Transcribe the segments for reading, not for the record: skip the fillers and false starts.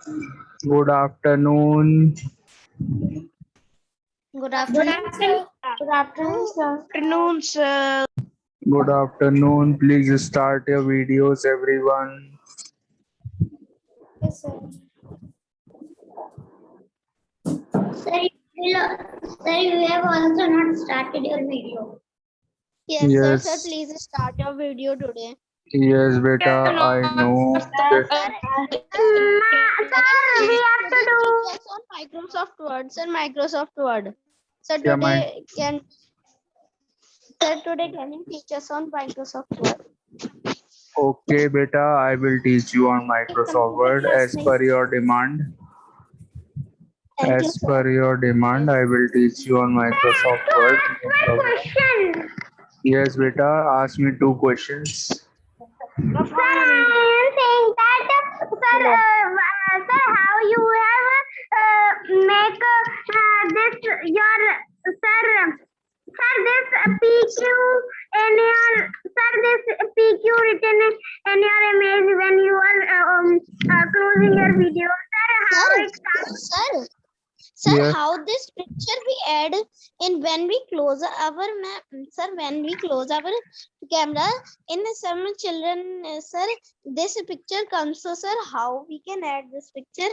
Good afternoon. Good afternoon, sir. Good afternoon, sir. Afternoon, sir. Good afternoon. Please start your videos, everyone. Yes, sir. Sir, you have also not started your video. Yes, sir. Sir, Yes, please start your video today. yes, beta. I know. Sir, Sir, we have to do. teach us on Microsoft Word. Sir, Microsoft Word. Sir, क्या मैं today can you teach us on Microsoft Word? Okay, beta. I will teach you on Microsoft Word as per your demand. Thank you, As per sir. your demand, I will teach you on Microsoft Word. No One problem. question. Yes, beta. Ask me 2 questions. Sir, I am saying that, sir, how you have make this your this PQ in your this PQ written in your image when you are closing your video. Sir, how it comes? Sir, Yes. how this picture we add in when we close our when we close our camera in some children, sir, this picture comes. So, sir, how we can add this picture?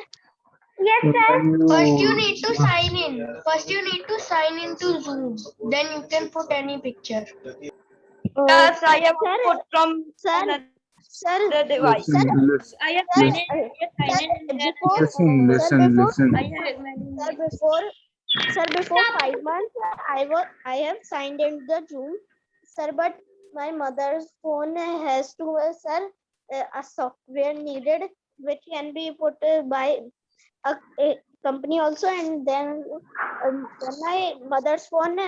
Yes, sir. First you need to sign in. First you need to sign into Zoom. Then you can put any picture. Yes, I have put from sir, device. Listen, I have listen, signed in. before, listen, listen. before 5 months, I have signed in the Zoom, sir, but my mother's phone has to, a software needed which can be put by a company also, and then when my mother's phone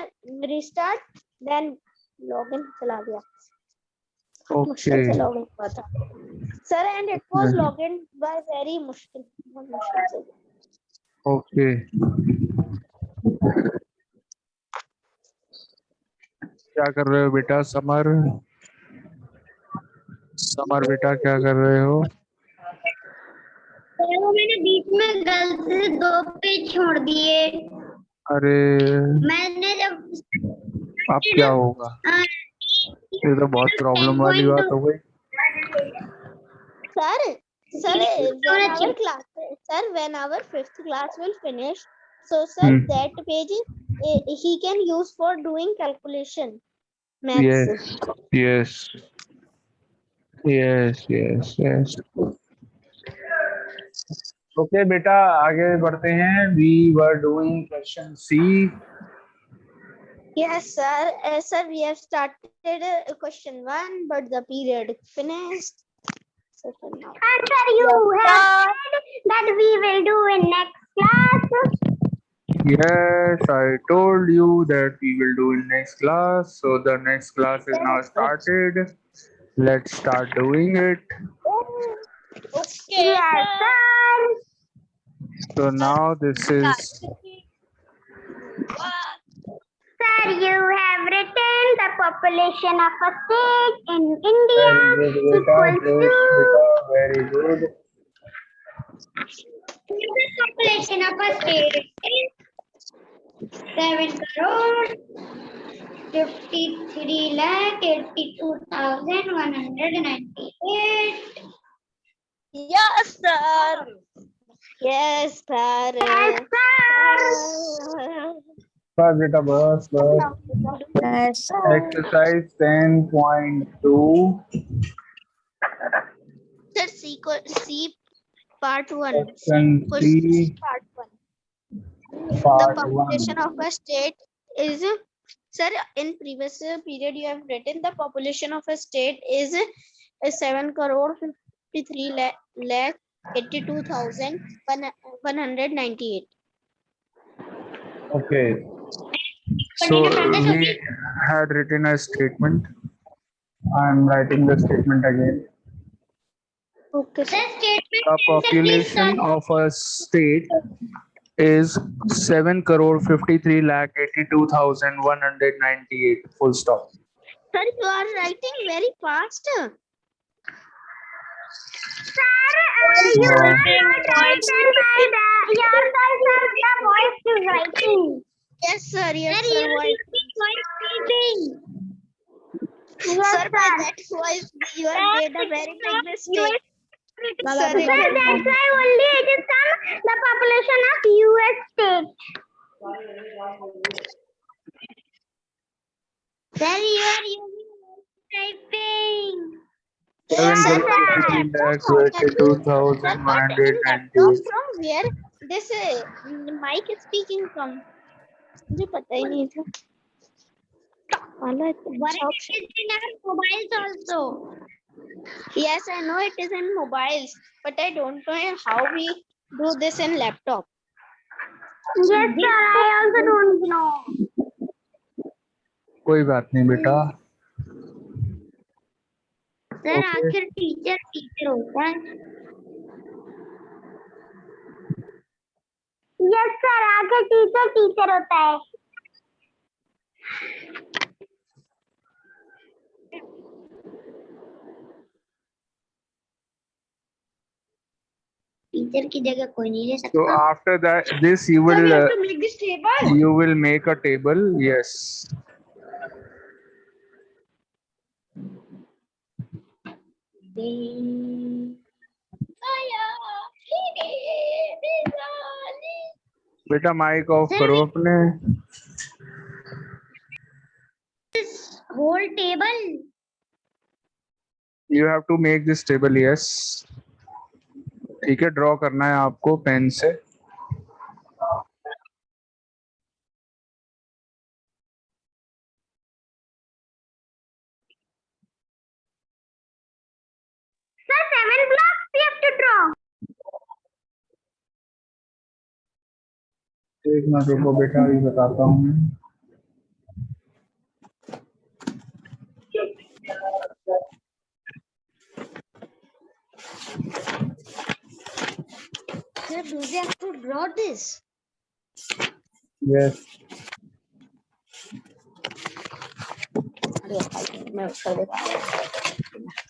restart, then login चला गया. मुश्किल से Okay. login हुआ था. Sir, and it was logged by very मुश्किल, बहुत मुश्किल से. Okay. क्या कर रहे हो बेटा समर? समर बेटा क्या कर रहे हो? वो मैंने बीच में गलती से 2 पेज छोड़ दिए. अरे मैंने जब अब क्या होगा? ये तो बहुत प्रॉब्लम वाली बात हो गई. When our fifth class will finish, so sir, that page he can use for doing calculation, maths. Yes, yes, yes, yes. Okay, बेटा आगे बढ़ते हैं. We were doing question C. Yes, sir. Sir, we have started question 1, but the period finished. So now. Answer you have said that we will do in next class. Yes, I told you that we will do in next class. So the next class is now started. Let's start doing it. Okay, Yes, sir. So now this is Sir, you have written the population of a state in India equals to very good. the population of a state is 7 crore 53 lakh 82,198. yes, sir. Yes, sir. Yes, sir. Bas beta bas. Yes, sir. Exercise 10.2. Sir, C part 1. Section Question C, part 1. part The population 1. of a state is, sir, in previous period you have written the population of a state is 7 crore 53 lakh 82,198. Okay. So we had written a statement. I am writing the statement again. Okay, sir. The population of a state is 7 crore 53 lakh 82,198. Full stop. Sir, you are writing very fast. You are not right, then by yourself, sir, the voice is writing. Yes, sir. Yes, Sir, sir. you are using voice typing. Yes, Sir, by sir. that voice, you have made a very big mistake. Sir, Sir, it is that's why only it is come the population of US state. Sir, you are using voice typing. Yes, sir, but in $7,83,22,198. sir, but in laptop from where this mic is speaking from? मुझे पता ही नहीं था. वाला इतना अच्छा option. It is in our mobiles also. Yes, I know it is in mobiles, but I don't know how we do this in laptop. Yes, sir, I also don't know. कोई बात नहीं बेटा. सर आखिर teacher होता है. Yes sir, आखिर teacher होता है. टीचर की जगह कोई नहीं ले So सकता. after that, this you So we will have to make this table. you will make a table. Yes. बेटा माइक ऑफ करो अपने. Whole table. You have to make this table. Yes. ठीक है, ड्रॉ करना है आपको pen से. Sir, 7 blocks we have to draw. एक मिनट रुको बेटा, अभी बताता हूँ मैं. Sir, do we have to draw this? Yes. मैं कर देता हूँ.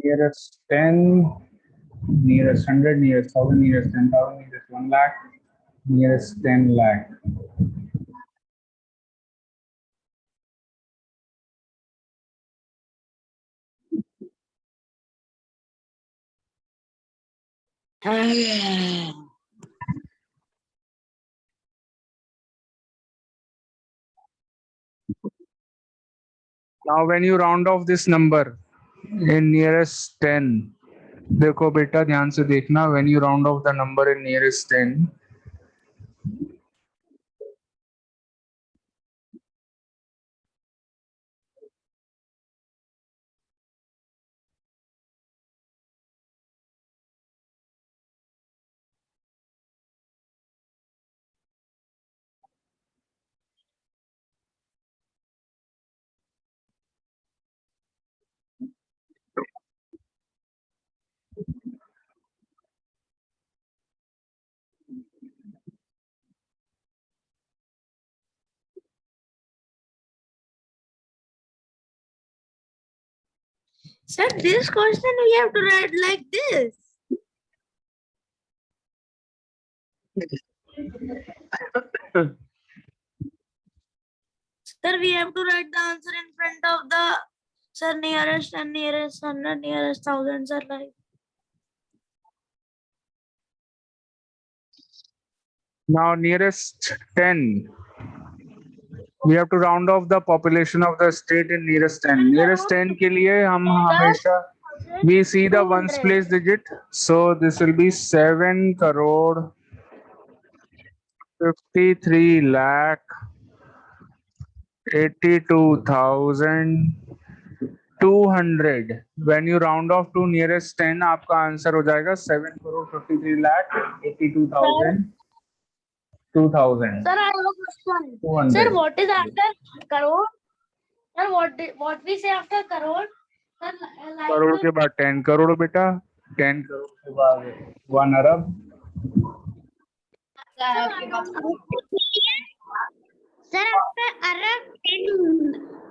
Nearest 10, nearest 100, nearest 1000, nearest 10,000, nearest 1 lakh, nearest 10 lakh. Now when you round off this number in nearest 10, देखो बेटा ध्यान से देखना, when you round off the number in nearest 10, Sir, this question we have to write like this. Sir, we have to write the answer in front of the sir nearest and nearest 100, nearest 1000, sir, like. now nearest 10, we have to round off the population of the state in nearest 10. Nearest 10 के लिए हम हमेशा we see the ones place digit, so this will be 7 crore 53 lakh 82,200. When you round off to nearest 10, आपका answer हो जाएगा 7 crore 53 lakh 82,000. 2000. Sir, I have a question. 200. Sir, what is after crore? Sir, what we say after crore? Sir, like crore के बाद 10 करोड़ बेटा, 10 करोड़ के बाद 1 अरब. Sir, after Arab 10.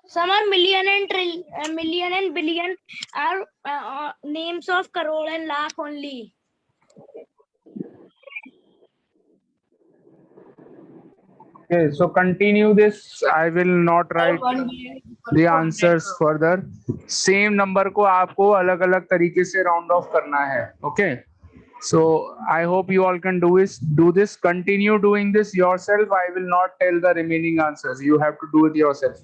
some are million and billion are names of crore and lakh only. Okay, so continue this. I will not write the answers further. Same number को आपको अलग अलग तरीके से round off करना है. Okay. So I hope you all can do this. Continue doing this yourself. I will not tell the remaining answers. You have to do it yourself.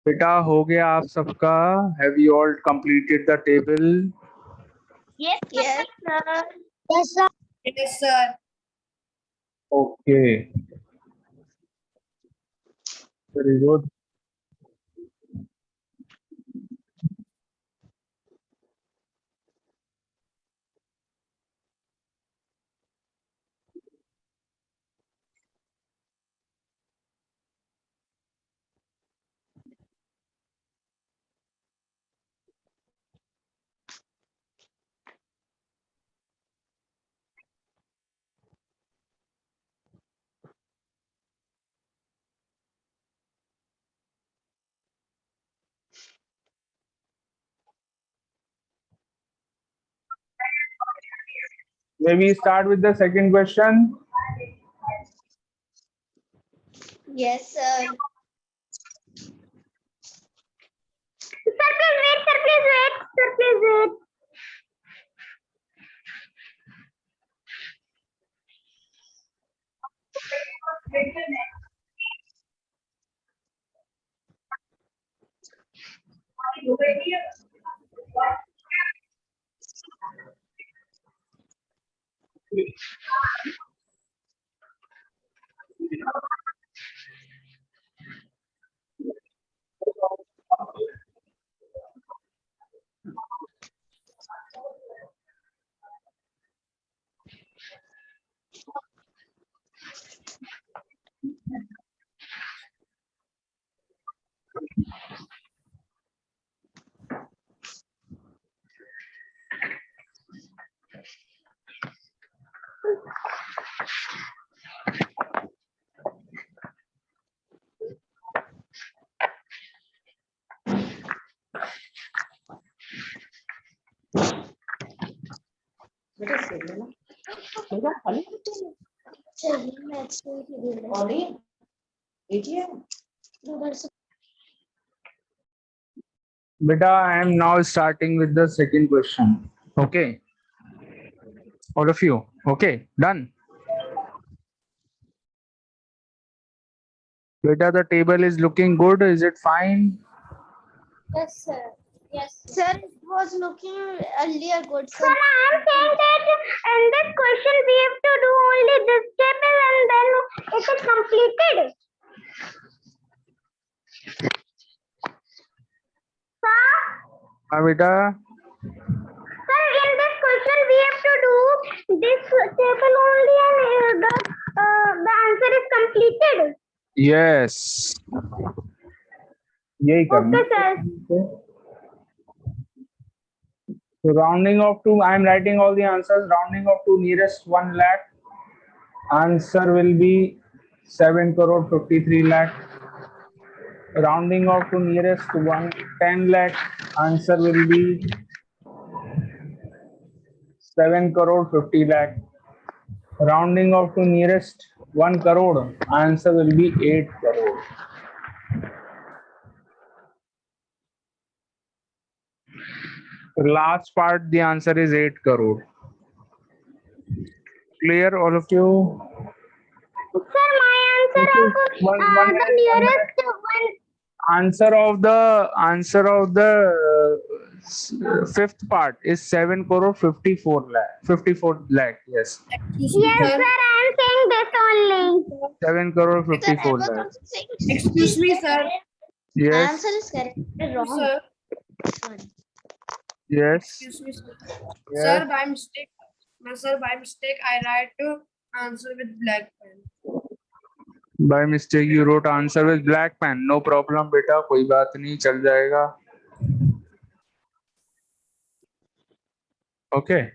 बेटा हो गया आप सबका? Have you all completed the table? Yes, sir. Yes, sir. Yes, sir. Okay, very good. May we start with the second question? Yes, sir. Sir, please wait. Sir, please wait. Sir, please wait. चलिए मैं explain कर रही हूँ. उधर से Beta, I am now starting with the second question. Okay, all of you. Okay, done. Beta, the table is looking good. Is it fine? Yes, sir. Yes, sir. It was looking earlier good, sir. Sir, I am saying that in this question we have to do only this table and then it is completed. Sir, Beta. sir, in this question we have to do this table only and the answer is completed. Yes. यही करना. Okay, sir. So rounding off to, I am writing all the answers. Rounding off to nearest 1 lakh. Answer will be 7 crore 53 lakh. Rounding off to nearest 10 lakh. Answer will be 7 crore 50 lakh. Rounding off to nearest 1 crore. Answer will be 8 crore. The last part, the answer is 8 crore. Clear, all of you? Sir, my answer of the nearest one. Answer of the fifth part is 7 crore 54 lakh. 54 lakh, yes. Yes, sir, I am saying this only. 7 crore Sir, I 54 was lakh. also saying. Excuse me, sir. Yes, Answer is correct. Wrong. Sir, yes, excuse me, sir. yes. Sir, by mistake, I write to answer with black pen. By mistake you wrote answer with black pen. No problem बेटा, कोई बात नहीं, चल जाएगा. Okay.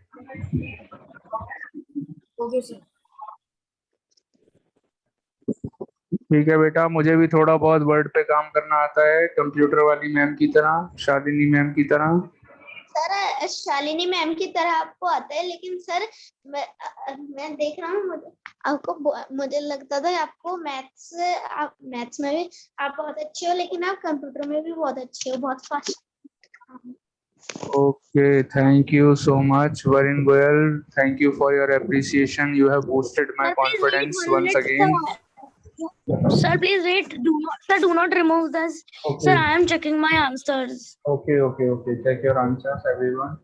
Okay, sir. ठीक है बेटा, मुझे भी थोड़ा बहुत वर्ड पे काम करना आता है, कंप्यूटर वाली मैम की तरह, शालिनी मैम की तरह. सर शालिनी मैम की तरह आपको आता है, लेकिन सर मैं देख रहा हूँ, मुझे लगता था आपको मैथ्स में भी आप बहुत अच्छे हो, लेकिन आप कंप्यूटर में भी बहुत अच्छे हो, बहुत fast. Okay, thank you so much, Varun Goyal. Thank you for your appreciation. You have boosted my Sir, please wait confidence 1 once minute, again. sir. Sir, please wait. Do not remove this. Sir, I am checking my answers. Okay. Check your answers, everyone.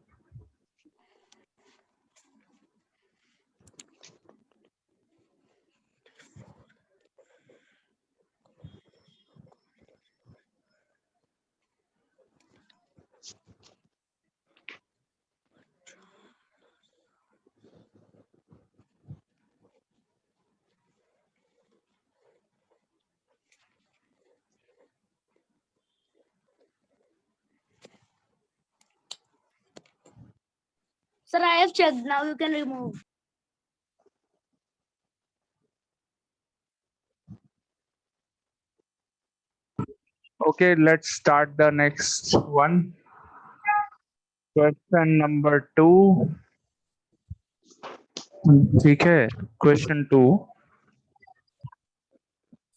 Sir, I have checked. Now you can remove. Okay, let's start the next one. Question number 2. ठीक है. Question 2.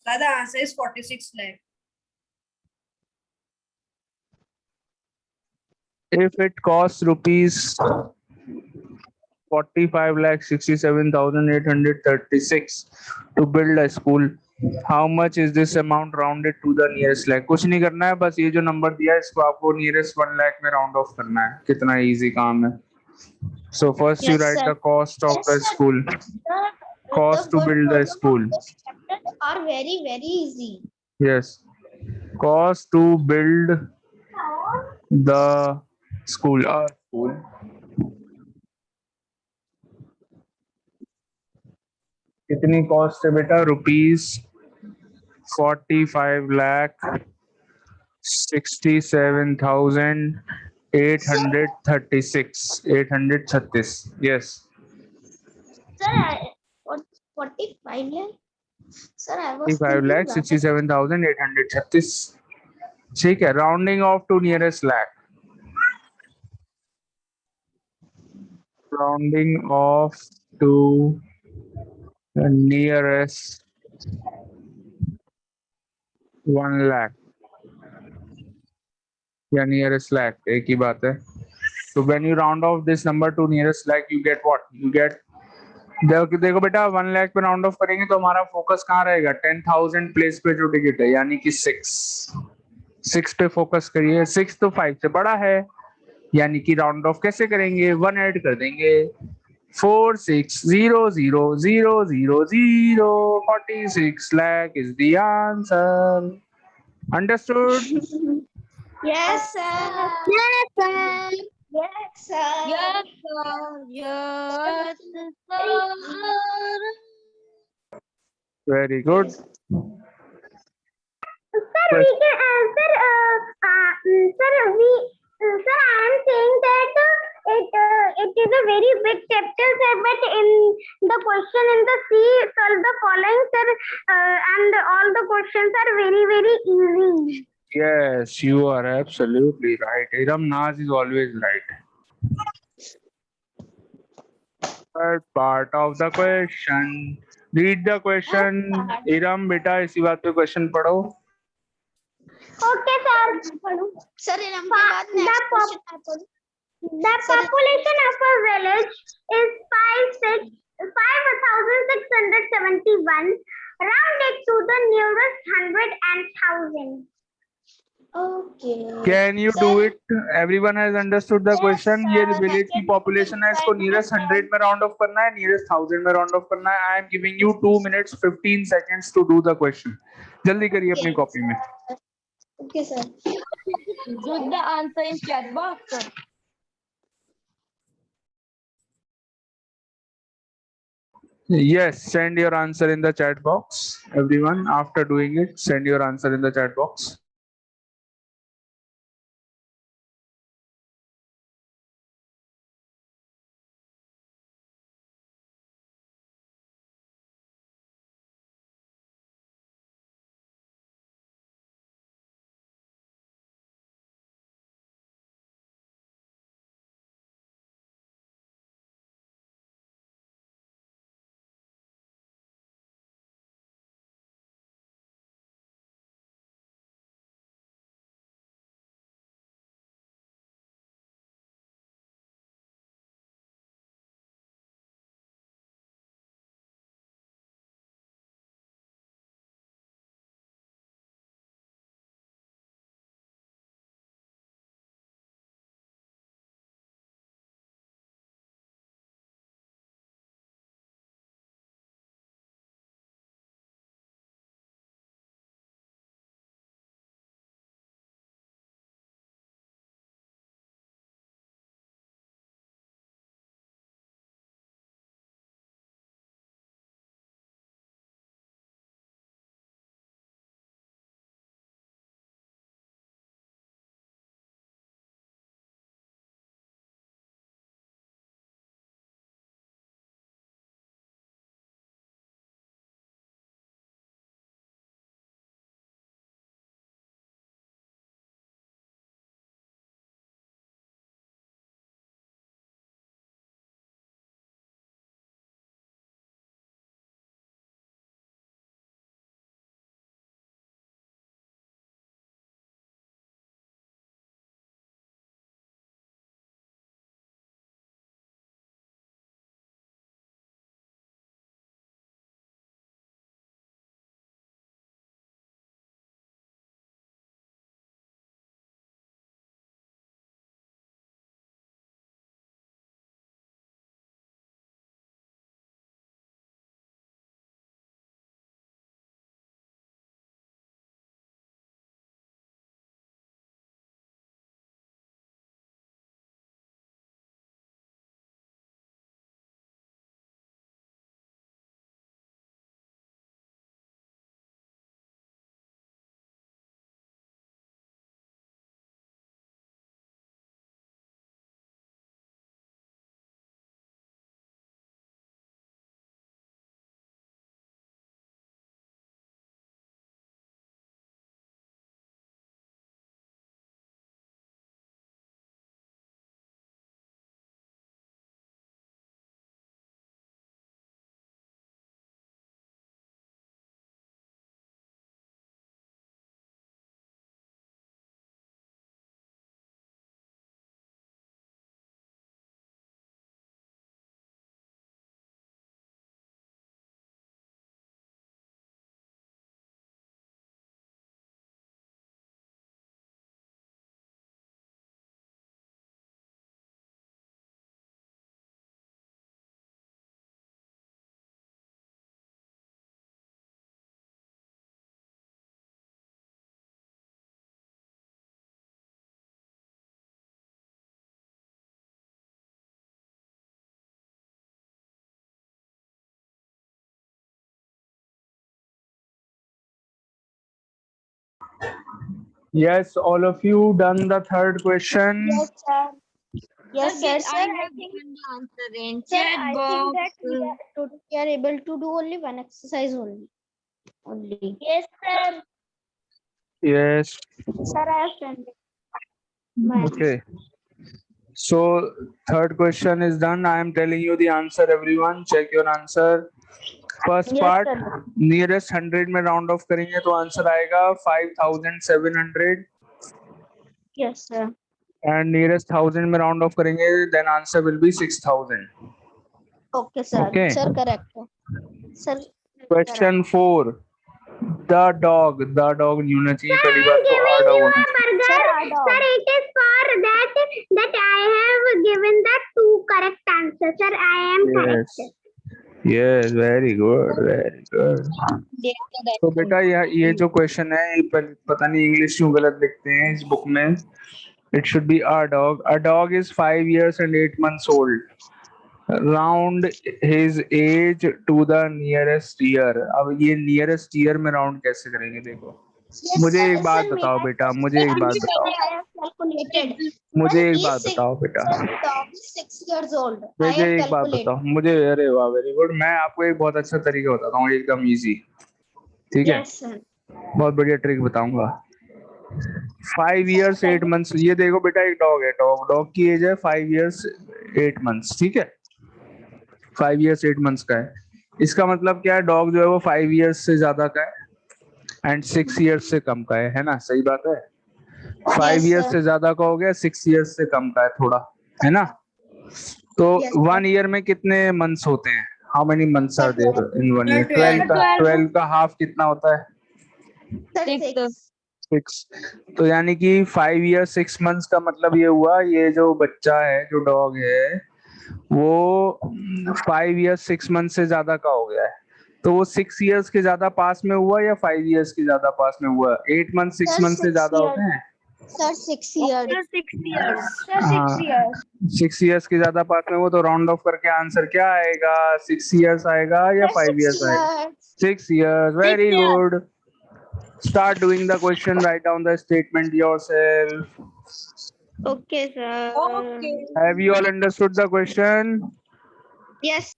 Sir, the answer is 46 lakh. If it costs rupees 45,67,836 to build a school, how much is this amount rounded to the nearest lakh? कुछ नहीं करना है, बस ये जो number दिया है इसको आपको nearest 1 lakh में round off करना है. कितना easy काम है. So first you Yes, write sir. the cost of Yes, the sir. school. Cost to good build the problem of school. this chapter are very easy. Yes. Cost to build the school. School. कितनी cost है बेटा? Rupees 45,67,836. Yes. Sir, what 45 lakh? Sir, I was 45,67,836. ठीक है. Rounding off to nearest lakh. Rounding off to the nearest 1 lakh. या nearest lakh, एक ही बात है. So when you round off this number to nearest lakh, you get what? You get देखो बेटा 1 lakh पे round of करेंगे तो हमारा फोकस कहाँ रहेगा? 10,000 प्लेस पे जो टिकट है, यानी कि 6 पे फोकस करिए. 6 तो 5 से बड़ा है, यानी कि राउंड ऑफ कैसे करेंगे? 1 ऐड कर देंगे. 46,000,000. 46 lakh is the answer. Understood? Yes, sir. Yes, sir. Yes, sir. Yes, Very good. Sir, we can answer. Sir, I am saying that it is a very big chapter, sir. But in the question in the C, solve the following, sir, and all the questions are very easy. Yes, you are absolutely right. Iram Naz is always right. Third part of the question. Read the question. Iram बेटा इसी बात पे question पढ़ो. Okay, sir. Sir, enum के बाद next question आप बोलो. The population of a village is 5,671. Round it to the nearest 100 and 1,000. Okay. Can you do it? Everyone has understood the Yes, question. sir. ये village की Second population है, इसको nearest 100 में round off करना है, nearest 1,000 में round off करना है. I am giving you 2 minutes 15 seconds to do the question. जल्दी करिए अपनी copy में. Okay, sir. Put the answer in chat box. Yes, send your answer in the chat box. Everyone, after doing it, send your answer in the chat box. Yes, all of you done the third question. Yes, sir. Yes, sir. I have given the answer in Sir, chat I box. think that we are able to do only one exercise only. Yes, sir. Yes. Sir, I have sent it. My Okay. So third question is done. I am telling you the answer, everyone. Check your answer. First Yes, part, sir. nearest 100 में round off करेंगे तो answer आएगा 5700 Yes, sir. and nearest 1000 में round off करेंगे then answer will be 6000. Okay, sir. Okay. Sir, correct. Sir. Question 4. The dog नहीं होना चाहिए पहली I am बात तो giving our dog you होना a चाहिए. burger. Sir, our dog. Sir, it is for that I have given the 2 correct answers. Sir, I am correct. Yes. Yes, very good, very good. तो बेटा ये जो question है ये पता नहीं इंग्लिश क्यों गलत लिखते हैं इस बुक में. It should be a dog. A dog is 5 years and 8 months old. Round his age to the nearest year. अब ये nearest year में round कैसे करेंगे देखो. Yes, मुझे sir. एक बात Sir, बताओ may I- बेटा, मुझे एक बात Sir, बताओ, I have calculated. मुझे Sir, एक he बात is बताओ बेटा, Sir, the dog is 6 years old. I मुझे have एक बात calculated. बताओ, मुझे अरे वाह वेरी गुड. मैं आपको एक बहुत अच्छा तरीका बताता हूँ एकदम इजी. ठीक है, Yes, sir. बहुत बढ़िया ट्रिक बताऊंगा. 5 years 8 months. ये देखो बेटा एक डॉग है, डॉग की एज है 5 years 8 months. ठीक है, 5 years 8 months का है. इसका मतलब क्या है, डॉग जो है वो 5 years से ज्यादा का है एंड 6 years से कम का है ना. सही बात है. 5 Yes, years sir. से ज्यादा का हो गया, 6 years से कम का है थोड़ा, है ना. तो Yes, sir. 1 year में कितने मंथ्स होते हैं? How many months are there in 1 year? 12. 12 का हाफ कितना होता है? Sir, Six. 6. 6. तो यानी कि 5 year 6 months का मतलब ये हुआ, ये जो बच्चा है जो डॉग है वो 5 year 6 months से ज्यादा का हो गया है. तो वो 6 years के ज्यादा पास में हुआ या 5 years के ज्यादा पास में हुआ? 8 months 6 Sir, months से 6 ज्यादा years. होते हैं. Sir, 6 years. Sir, 6 years. Sir, 6 हाँ. years. 6 years के ज्यादा पास में वो तो राउंड ऑफ करके आंसर क्या आएगा? 6 years आएगा या Sir, 5 years 6 आएगा? years. 6 years. Very years. good. Start doing the question. Write down the statement yourself. Okay, sir. Okay. Have you all understood the question? Yes.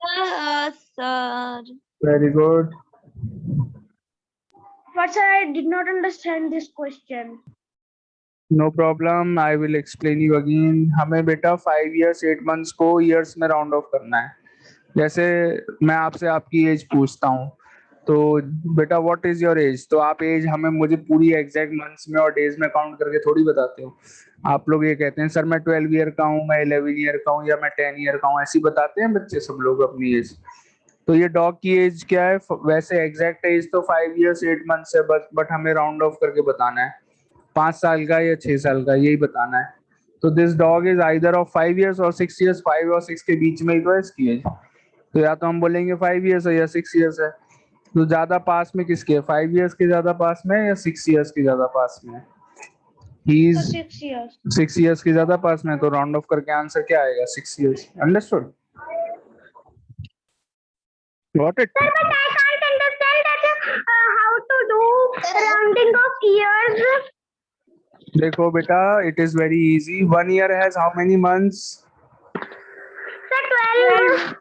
Yes, sir. Very good. But sir, I did not understand this question. No problem. I will explain you again. हमें बेटा 5 years 8 months को years में round of करना है. जैसे मैं आपसे आपकी एज पूछता हूँ तो बेटा व्हाट इज योर एज, तो आप एज हमें मुझे पूरी एग्जैक्ट मंथ्स में और डेज में काउंट करके थोड़ी बताते हो. आप लोग ये कहते हैं सर मैं 12 ईयर का हूँ, मैं 11 ईयर का हूँ या मैं 10 ईयर का हूँ, ऐसी बताते हैं बच्चे सब लोग अपनी एज. तो ये डॉग की एज क्या है? वैसे एग्जैक्ट एज तो 5 years 8 months है, बट हमें राउंड ऑफ करके बताना है 5 साल का या 6 साल का, यही बताना है. तो this dog is either of 5 years और 6 years. 5 और 6 के बीच में ही तो है इसकी एज. तो या तो हम बोलेंगे 5 years है या 6 years है. तो ज्यादा पास में किसके? 5 years के ज्यादा पास में या 6 years के ज्यादा पास में? He is 6 years. 6 years के ज्यादा पास में. तो राउंड ऑफ करके आंसर क्या आएगा? 6 years. Understood? Got it? Sir, but I can't understand that how to do rounding of years. देखो बेटा it is very easy. 1 year has how many months? Sir, 12.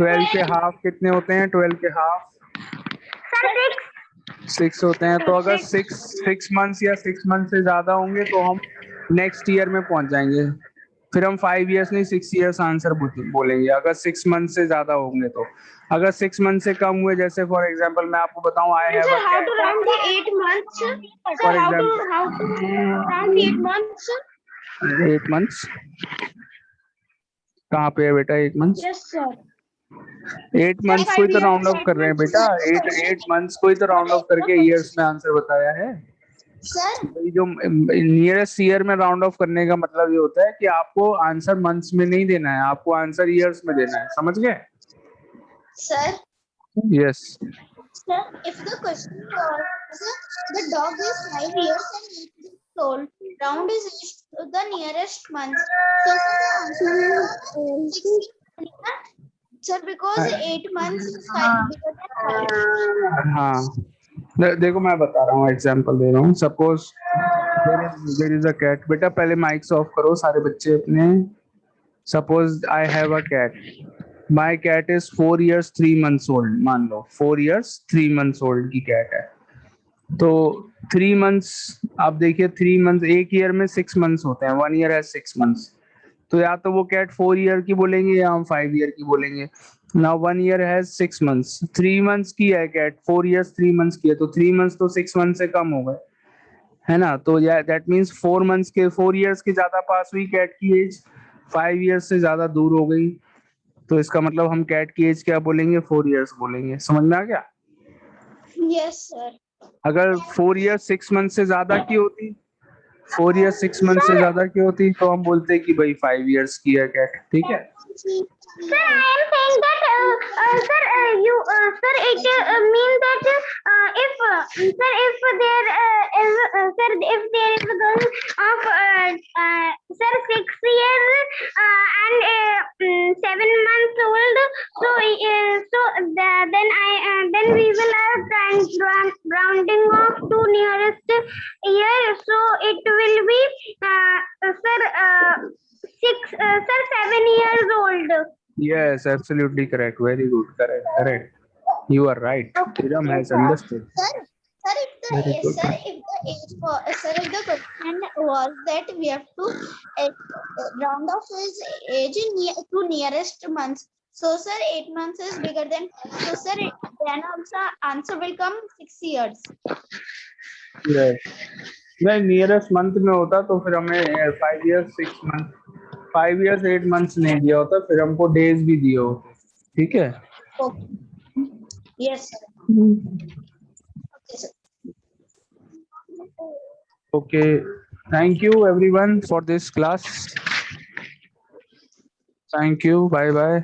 12 के हाफ कितने होते हैं? 12 के हाफ Sir, 6 होते हैं. तो अगर 6 months या 6 months से ज्यादा होंगे तो हम नेक्स्ट ईयर में पहुंच जाएंगे. फिर हम 5 years नहीं 6 years आंसर बोलेंगे अगर 6 months से ज्यादा होंगे. तो अगर 6 months से कम हुए, जैसे फॉर एग्जांपल मैं आपको बताऊं I have Sir, how to round the 8 months? Sir, For how to example. round 8 months? 8 months कहाँ पे है बेटा? 8 months Yes, sir. 8 months को ही तो राउंड ऑफ कर रहे हैं बेटा. 8 months को ही तो राउंड ऑफ करके ईयर्स में आंसर बताया है. Sir, ये जो नियरेस्ट ईयर में राउंड ऑफ करने का मतलब ये होता है कि आपको आंसर मंथ्स में नहीं देना है, आपको आंसर ईयर्स में देना है. समझ गए? sir, yes. sir, if the question was the dog is 5 years and 8 months old, round his age to the nearest month. So the answer is 16. Sir, because 8 months is 5 bigger than 5. हाँ देखो मैं बता रहा हूँ, example दे रहा हूँ. Suppose there is a cat. बेटा पहले माइक्स ऑफ करो सारे बच्चे अपने. Suppose I have a cat. My cat is 4 years 3 months old. मान लो 4 years 3 months ओल्ड की कैट है. तो 3 months, आप देखिए 3 months, एक ईयर में 6 months होते हैं. 1 year है 6 months. तो या तो वो कैट 4 year की बोलेंगे या हम 5 year की बोलेंगे. नाउ 1 year है 6 months. 3 months की है कैट, 4 years 3 months की है, तो 3 months तो 6 months से कम हो गए, है ना. तो या दैट मीन्स 4 months के 4 years के ज्यादा पास हुई कैट की एज, 5 years से ज्यादा दूर हो गई. तो इसका मतलब हम कैट की एज क्या बोलेंगे, 4 years बोलेंगे. समझ में आ गया. Yes, sir. अगर 4 years 6 months से ज्यादा की होती, 4 years 6 months से ज्यादा की होती, तो हम बोलते कि भाई 5 years की है कैट. ठीक है. Sir, I am saying that, sir, sir, it means that if, sir, if there is, sir, if there is a girl of, sir, 6 years and 7 months old, so then we will have rounding off to nearest year, so it will be, sir, 7 years old. Yes, absolutely correct. Very good. Correct. You are right. Kiram has understood. Sir, if the Very good. sir, if the age for sir, if the question was that we have to round off his age to nearest months. So, sir, 8 months is bigger than. So, sir, then also answer will come 6 years. Yes. नहीं, nearest month में होता तो फिर हमें 5 years 6 months, 5 years 8 months नहीं दिया होता, फिर हमको डेज भी दिए होते. ठीक है. Okay. Yes, sir. Okay, sir. Okay. Thank you everyone for this class. Thank you. Bye bye.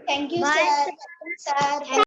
Thank you, Bye, sir. Sir.